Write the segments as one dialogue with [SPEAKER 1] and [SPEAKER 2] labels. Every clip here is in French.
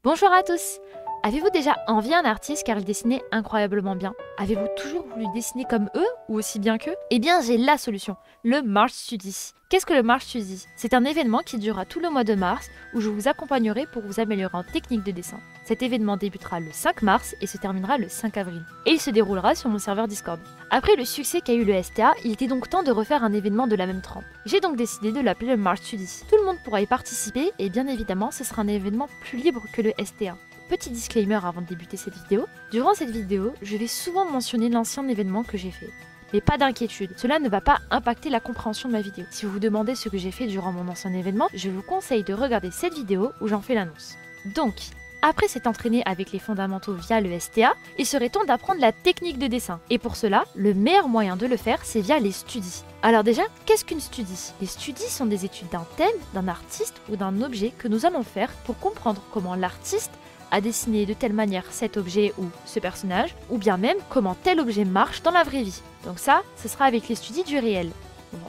[SPEAKER 1] Bonjour à tous! Avez-vous déjà envié un artiste car il dessinait incroyablement bien? Avez-vous toujours voulu dessiner comme eux ou aussi bien qu'eux? Eh bien, j'ai la solution, le Mars Study. Qu'est-ce que le Mars Study? C'est un événement qui durera tout le mois de mars où je vous accompagnerai pour vous améliorer en technique de dessin. Cet événement débutera le 5 mars et se terminera le 5 avril. Et il se déroulera sur mon serveur Discord. Après le succès qu'a eu le STA, il était donc temps de refaire un événement de la même trempe. J'ai donc décidé de l'appeler le Mars Study. Tout le monde pourra y participer et bien évidemment, ce sera un événement plus libre que le STA. Petit disclaimer avant de débuter cette vidéo, durant cette vidéo, je vais souvent mentionner l'ancien événement que j'ai fait. Mais pas d'inquiétude, cela ne va pas impacter la compréhension de ma vidéo. Si vous vous demandez ce que j'ai fait durant mon ancien événement, je vous conseille de regarder cette vidéo où j'en fais l'annonce. Donc, après s'être entraîné avec les fondamentaux via le STA, il serait temps d'apprendre la technique de dessin. Et pour cela, le meilleur moyen de le faire, c'est via les studies. Alors déjà, qu'est-ce qu'une studie? Les studies sont des études d'un thème, d'un artiste ou d'un objet que nous allons faire pour comprendre comment l'artiste à dessiner de telle manière cet objet ou ce personnage, ou bien même comment tel objet marche dans la vraie vie. Donc ça, ce sera avec les studies du réel.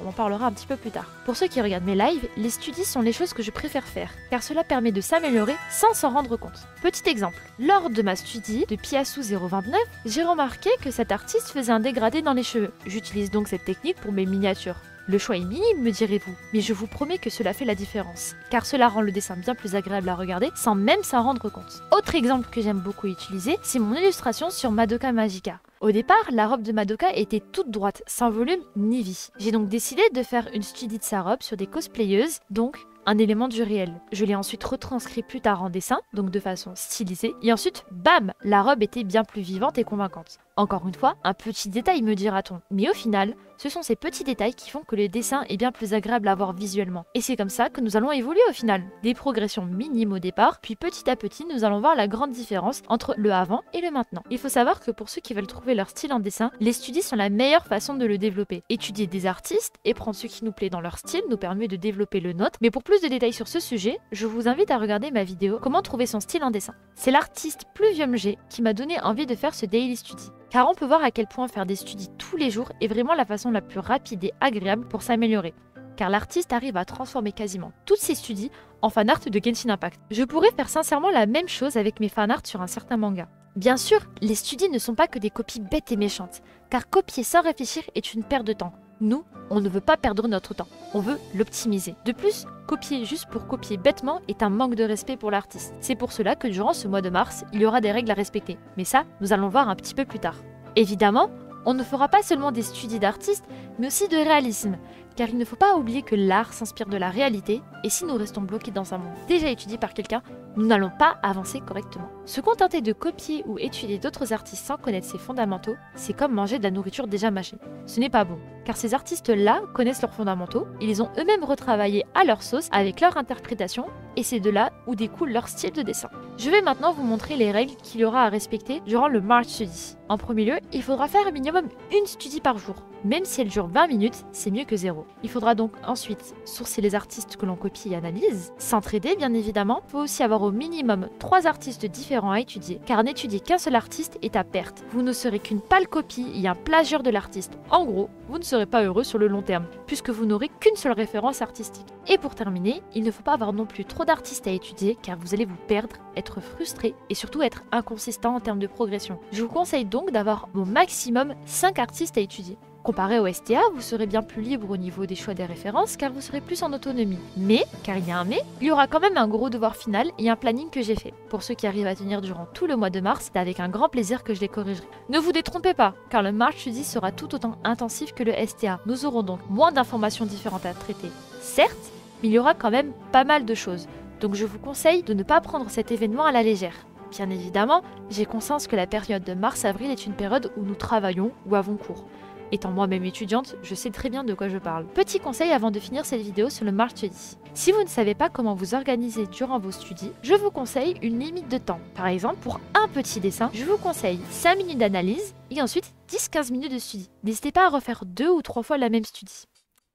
[SPEAKER 1] On en parlera un petit peu plus tard. Pour ceux qui regardent mes lives, les studies sont les choses que je préfère faire, car cela permet de s'améliorer sans s'en rendre compte. Petit exemple, lors de ma studie de Piassou 029, j'ai remarqué que cet artiste faisait un dégradé dans les cheveux. J'utilise donc cette technique pour mes miniatures. Le choix est minime, me direz-vous, mais je vous promets que cela fait la différence, car cela rend le dessin bien plus agréable à regarder sans même s'en rendre compte. Autre exemple que j'aime beaucoup utiliser, c'est mon illustration sur Madoka Magica. Au départ, la robe de Madoka était toute droite, sans volume ni vie. J'ai donc décidé de faire une studie de sa robe sur des cosplayeuses, donc un élément du réel. Je l'ai ensuite retranscrit plus tard en dessin, donc de façon stylisée, et ensuite, bam, la robe était bien plus vivante et convaincante. Encore une fois, un petit détail me dira-t-on, mais au final, ce sont ces petits détails qui font que le dessin est bien plus agréable à voir visuellement. Et c'est comme ça que nous allons évoluer au final. Des progressions minimes au départ, puis petit à petit, nous allons voir la grande différence entre le avant et le maintenant. Il faut savoir que pour ceux qui veulent trouver leur style en dessin, les studies sont la meilleure façon de le développer. Étudier des artistes et prendre ce qui nous plaît dans leur style nous permet de développer le nôtre, mais pour plus de détails sur ce sujet, je vous invite à regarder ma vidéo Comment trouver son style en dessin. C'est l'artiste Pluvium G qui m'a donné envie de faire ce daily study. Car on peut voir à quel point faire des studies tous les jours est vraiment la façon la plus rapide et agréable pour s'améliorer. Car l'artiste arrive à transformer quasiment toutes ses studies en fanart de Genshin Impact. Je pourrais faire sincèrement la même chose avec mes fanarts sur un certain manga. Bien sûr, les studies ne sont pas que des copies bêtes et méchantes, car copier sans réfléchir est une perte de temps. Nous, on ne veut pas perdre notre temps, on veut l'optimiser. De plus, copier juste pour copier bêtement est un manque de respect pour l'artiste. C'est pour cela que durant ce mois de mars, il y aura des règles à respecter. Mais ça, nous allons voir un petit peu plus tard. Évidemment, on ne fera pas seulement des studies d'artistes, mais aussi de réalisme, car il ne faut pas oublier que l'art s'inspire de la réalité, et si nous restons bloqués dans un monde déjà étudié par quelqu'un, nous n'allons pas avancer correctement. Se contenter de copier ou étudier d'autres artistes sans connaître ses fondamentaux, c'est comme manger de la nourriture déjà mâchée. Ce n'est pas bon, car ces artistes-là connaissent leurs fondamentaux, ils les ont eux-mêmes retravaillés à leur sauce avec leur interprétation, et c'est de là où découle leur style de dessin. Je vais maintenant vous montrer les règles qu'il y aura à respecter durant le Mars Study. En premier lieu, il faudra faire un minimum une studie par jour. Même si elle dure 20 minutes, c'est mieux que zéro. Il faudra donc ensuite sourcer les artistes que l'on copie et analyse, s'entraider bien évidemment. Il faut aussi avoir au minimum 3 artistes différents à étudier, car n'étudier qu'un seul artiste est à perte. Vous ne serez qu'une pâle copie et un plagieur de l'artiste. En gros, vous ne serez pas heureux sur le long terme, puisque vous n'aurez qu'une seule référence artistique. Et pour terminer, il ne faut pas avoir non plus trop d'artistes à étudier, car vous allez vous perdre, être frustré et surtout être inconsistant en termes de progression. Je vous conseille donc d'avoir au maximum 5 artistes à étudier. Comparé au STA, vous serez bien plus libre au niveau des choix des références car vous serez plus en autonomie. Mais, car il y a un mais, il y aura quand même un gros devoir final et un planning que j'ai fait. Pour ceux qui arrivent à tenir durant tout le mois de mars, c'est avec un grand plaisir que je les corrigerai. Ne vous détrompez pas, car le Mars Study sera tout autant intensif que le STA. Nous aurons donc moins d'informations différentes à traiter. Certes, mais il y aura quand même pas mal de choses. Donc je vous conseille de ne pas prendre cet événement à la légère. Bien évidemment, j'ai conscience que la période de mars-avril est une période où nous travaillons ou avons cours. Étant moi-même étudiante, je sais très bien de quoi je parle. Petit conseil avant de finir cette vidéo sur le Mars Study. Si vous ne savez pas comment vous organiser durant vos studies, je vous conseille une limite de temps. Par exemple, pour un petit dessin, je vous conseille 5 minutes d'analyse et ensuite 10-15 minutes de study. N'hésitez pas à refaire 2 ou 3 fois la même studie.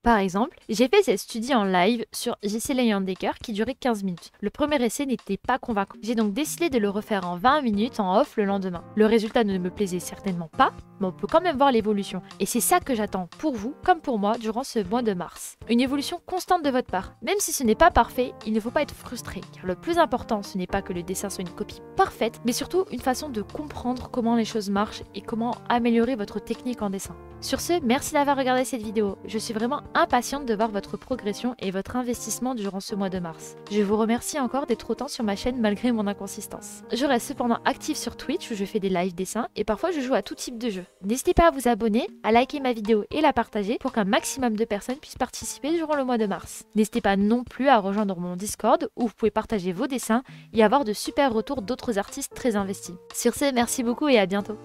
[SPEAKER 1] Par exemple, j'ai fait cette studie en live sur JC Leyendecker qui durait 15 minutes. Le premier essai n'était pas convaincant. J'ai donc décidé de le refaire en 20 minutes en off le lendemain. Le résultat ne me plaisait certainement pas, mais on peut quand même voir l'évolution. Et c'est ça que j'attends pour vous, comme pour moi, durant ce mois de mars. Une évolution constante de votre part. Même si ce n'est pas parfait, il ne faut pas être frustré, car le plus important, ce n'est pas que le dessin soit une copie parfaite, mais surtout une façon de comprendre comment les choses marchent et comment améliorer votre technique en dessin. Sur ce, merci d'avoir regardé cette vidéo. Je suis vraiment impatiente de voir votre progression et votre investissement durant ce mois de mars. Je vous remercie encore d'être autant sur ma chaîne malgré mon inconsistance. Je reste cependant active sur Twitch où je fais des live dessins et parfois je joue à tout type de jeux. N'hésitez pas à vous abonner, à liker ma vidéo et la partager pour qu'un maximum de personnes puissent participer durant le mois de mars. N'hésitez pas non plus à rejoindre mon Discord où vous pouvez partager vos dessins et avoir de super retours d'autres artistes très investis. Sur ce, merci beaucoup et à bientôt.